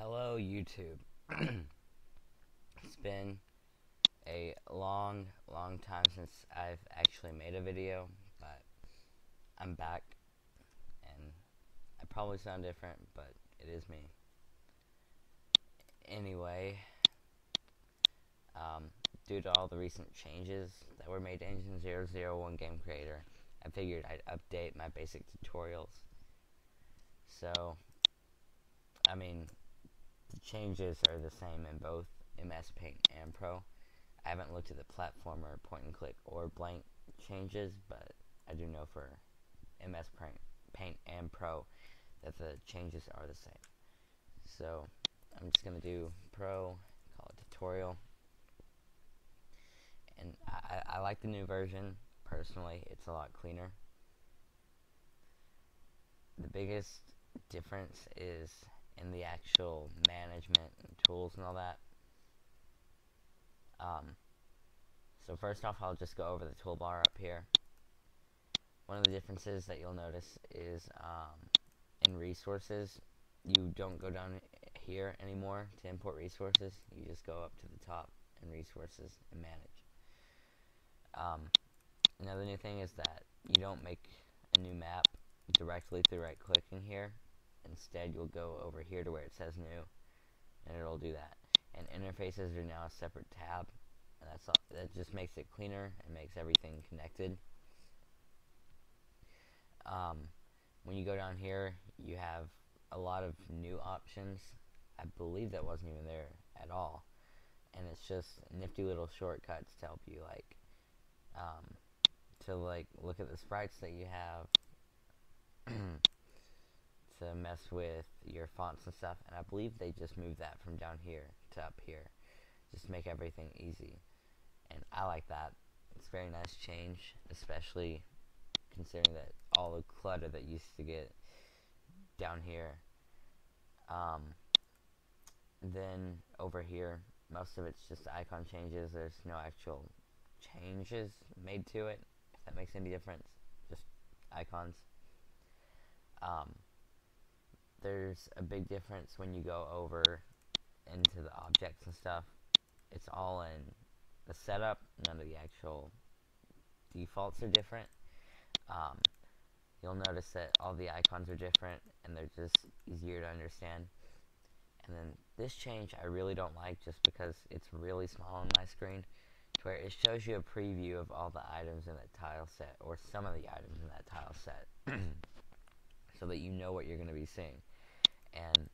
Hello, YouTube. It's been a long time since I've actually made a video, but I'm back, and I probably sound different, but it is me. Anyway, um, due to all the recent changes that were made to Engine 001 Game Creator, I figured I'd update my basic tutorials. So, I mean, the changes are the same in both MS Paint and Pro. I haven't looked at the platformer, point and click, or blank changes, but I do know for MS Paint and Pro that the changes are the same. So I'm just going to do Pro, call it tutorial, and I like the new version. Personally, it's a lot cleaner. The biggest difference is in the actual management and tools and all that. So first off, I'll just go over the toolbar up here. One of the differences that you'll notice is in resources, you don't go down here anymore to import resources. You just go up to the top in resources and manage. Another new thing is that you don't make a new map directly through right clicking here. Instead, you'll go over here to where it says new, and it'll do that. And interfaces are now a separate tab, and that just makes it cleaner and makes everything connected. When you go down here, you have a lot of new options. I believe that wasn't even there at all, and it's just nifty little shortcuts to help you to look at the sprites that you have, to mess with your fonts and stuff. And I believe they just moved that from down here to up here, just to make everything easy. And I like that. It's a very nice change, especially considering that all the clutter that used to get down here. Then over here, most of it's just icon changes. There's no actual changes made to it, if that makes any difference. Just icons. There's a big difference when you go over into the objects and stuff. It's all in the setup. None of the actual defaults are different. You'll notice that all the icons are different, and they're just easier to understand. And then this change I really don't like, just because it's really small on my screen, to where it shows you a preview of all the items in that tile set, or some of the items in that tile set, so that you know what you're going to be seeing. And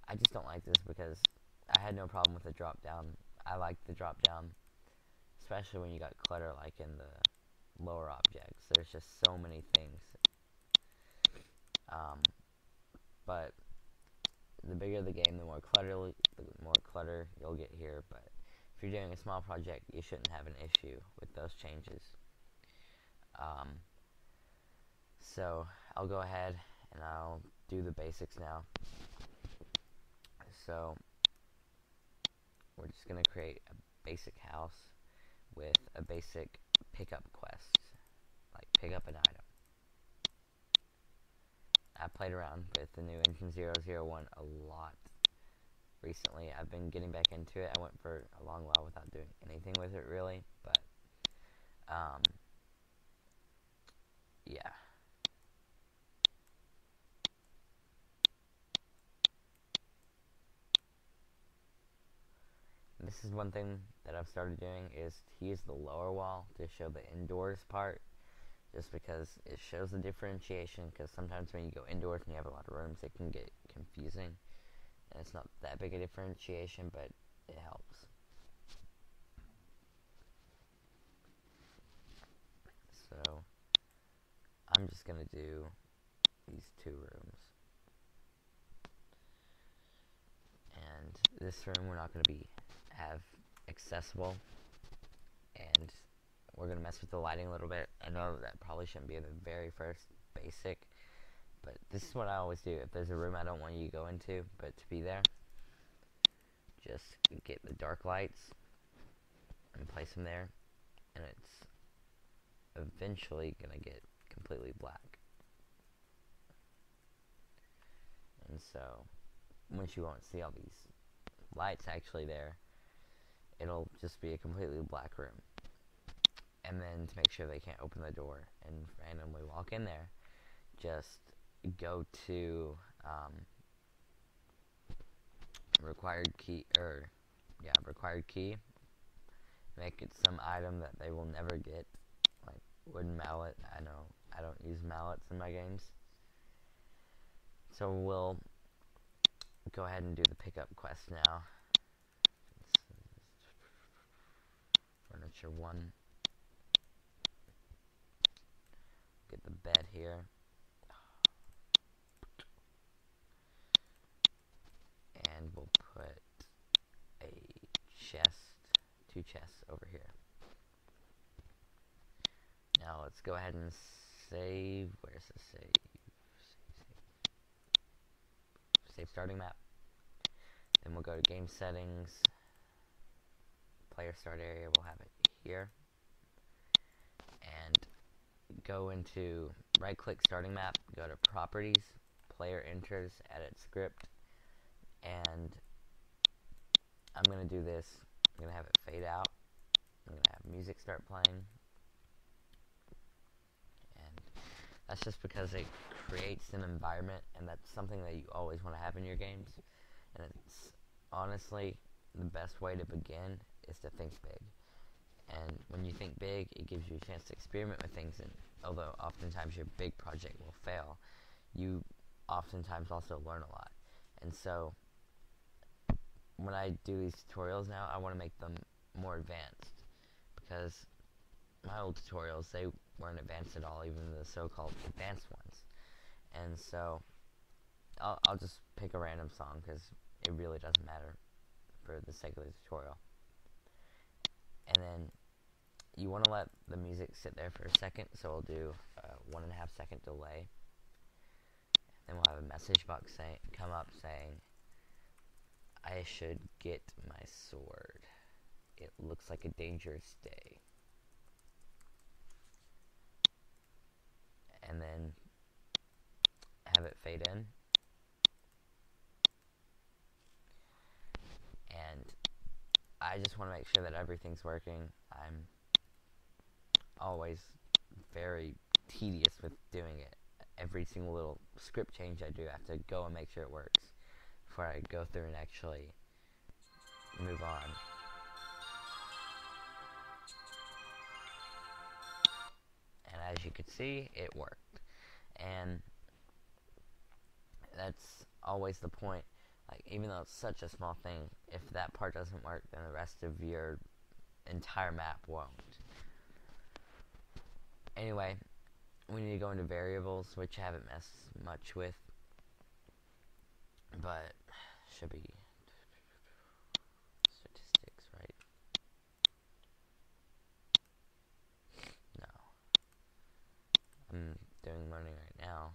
I just don't like this, because I had no problem with the drop down. I like the drop down, especially when you got clutter like in the lower objects. There's just so many things. But the bigger the game, the more clutter you'll get here. But if you're doing a small project, you shouldn't have an issue with those changes. So I'll go ahead and I'll do the basics now. So we're just going to create a basic house with a basic pickup quest, like pick up an item. I played around with the new Engine 001 a lot recently. I've been getting back into it. I went for a long while without doing anything with it really, but yeah. This is one thing that I've started doing, is to use the lower wall to show the indoors part, just because it shows the differentiation. Because sometimes when you go indoors and you have a lot of rooms, it can get confusing, and it's not that big a differentiation, but it helps. So I'm just gonna do these 2 rooms, and this room we're not gonna have accessible, and we're going to mess with the lighting a little bit. I know that probably shouldn't be the very first basic, but this is what I always do. If there's a room I don't want you to go into, but to be there, just get the dark lights and place them there, and it's eventually going to get completely black. And so once you won't see all these lights actually there, it'll just be a completely black room. And then to make sure they can't open the door and randomly walk in there, just go to required key, make it some item that they will never get, like wooden mallet. I know I don't use mallets in my games, so we'll go ahead and do the pickup quest now. Furniture 1. Get the bed here. And we'll put a chest, 2 chests over here. Now let's go ahead and save. Where's the save? Save starting map. Then we'll go to game settings. Player start area, we'll have it here. And go into right click starting map, go to properties, player enters, edit script, and I'm going to do this. I'm going to have it fade out. I'm going to have music start playing. And that's just because it creates an environment, and that's something that you always want to have in your games. And it's honestly the best way to begin is to think big. And when you think big, it gives you a chance to experiment with things, and although oftentimes your big project will fail, you oftentimes also learn a lot. And so when I do these tutorials now, I want to make them more advanced, because my old tutorials, they weren't advanced at all, even the so-called advanced ones. And so I'll just pick a random song, because it really doesn't matter for the sake of the tutorial. And then you want to let the music sit there for a second, so we'll do a 1.5 second delay. Then we'll have a message box come up saying, I should get my sword. It looks like a dangerous day. And then have it fade in. And I just want to make sure that everything's working. I'm always very tedious with doing it. Every single little script change I do, I have to go and make sure it works before I go through and actually move on. And as you can see, it worked. And that's always the point. Like, even though it's such a small thing, if that part doesn't work, then the rest of your entire map won't. Anyway, we need to go into variables, which I haven't messed much with, but should be statistics, right? No. I'm doing learning right now.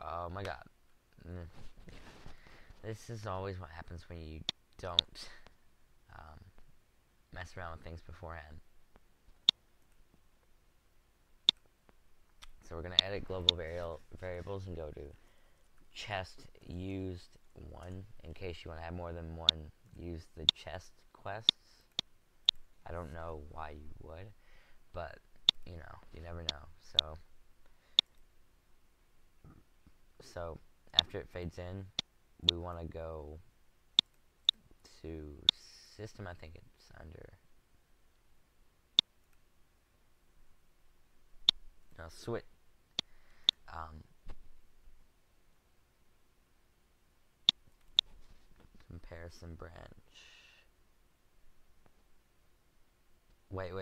Oh my god. Yeah. This is always what happens when you don't mess around with things beforehand. So we're going to edit global variables and go to chest used 1. In case you want to have more than one, use the chest quests. I don't know why you would, but you know, you never know. So after it fades in, we want to go to system. I think it's under switch. Comparison branch. Wait.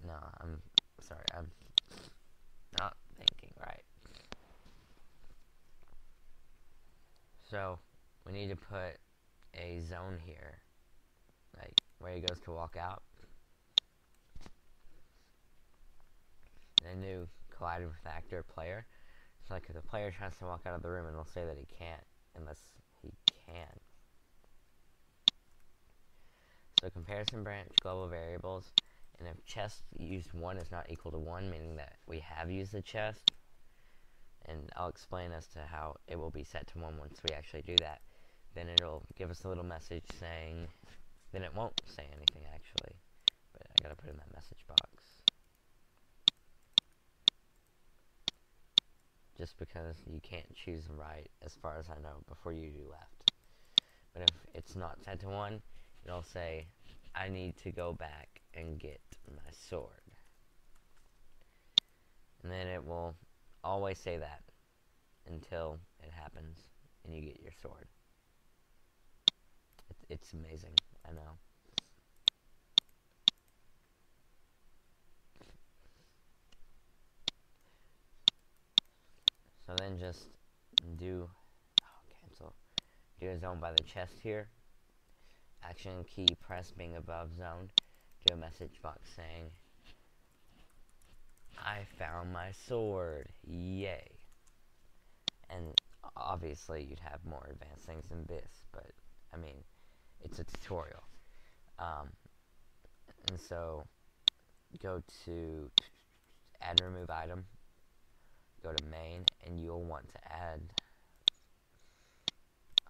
No, I'm sorry. I'm not thinking right. So we need to put a zone here, like where he goes to walk out. And a new collided with actor player. So like if the player tries to walk out of the room, it'll say that he can't unless he can. So comparison branch, global variables, and if chest used 1 is not equal to 1, meaning that we have used the chest, and I'll explain as to how it will be set to 1 once we actually do that, then it'll give us a little message saying, then it won't say anything actually, but I gotta put in that message box. Just because you can't choose right, as far as I know, before you do left. But if it's not set to 1, it'll say, I need to go back and get my sword. And then it will always say that until it happens and you get your sword. It's amazing, I know. So then just do, cancel, do a zone by the chest here. Action key press being above zone. Do a message box saying, I found my sword, yay. And obviously you'd have more advanced things than this, but I mean, it's a tutorial. And so go to add and remove item, go to main, and you'll want to add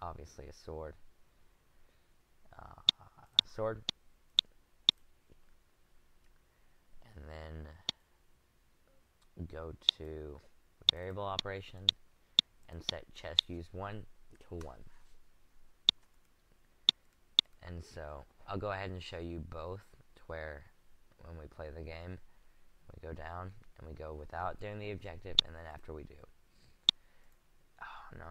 obviously a sword. And then go to variable operation and set chest use 1 to 1. And so I'll go ahead and show you both to where when we play the game we go down and we go without doing the objective, and then after we do. Oh, no.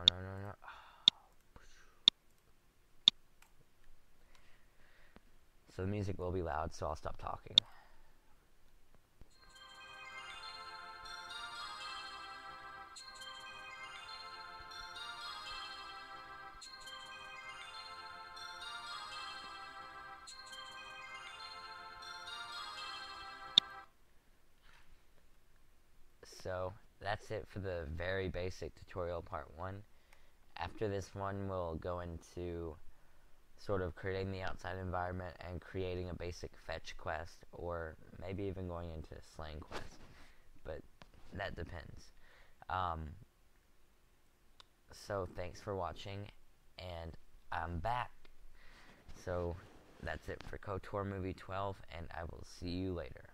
So the music will be loud, so I'll stop talking. So that's it for the very basic tutorial part 1. After this one, we'll go into sort of creating the outside environment and creating a basic fetch quest, or maybe even going into a slaying quest, but that depends. So thanks for watching, and I'm back. So that's it for KOTOR Movie 12, and I will see you later.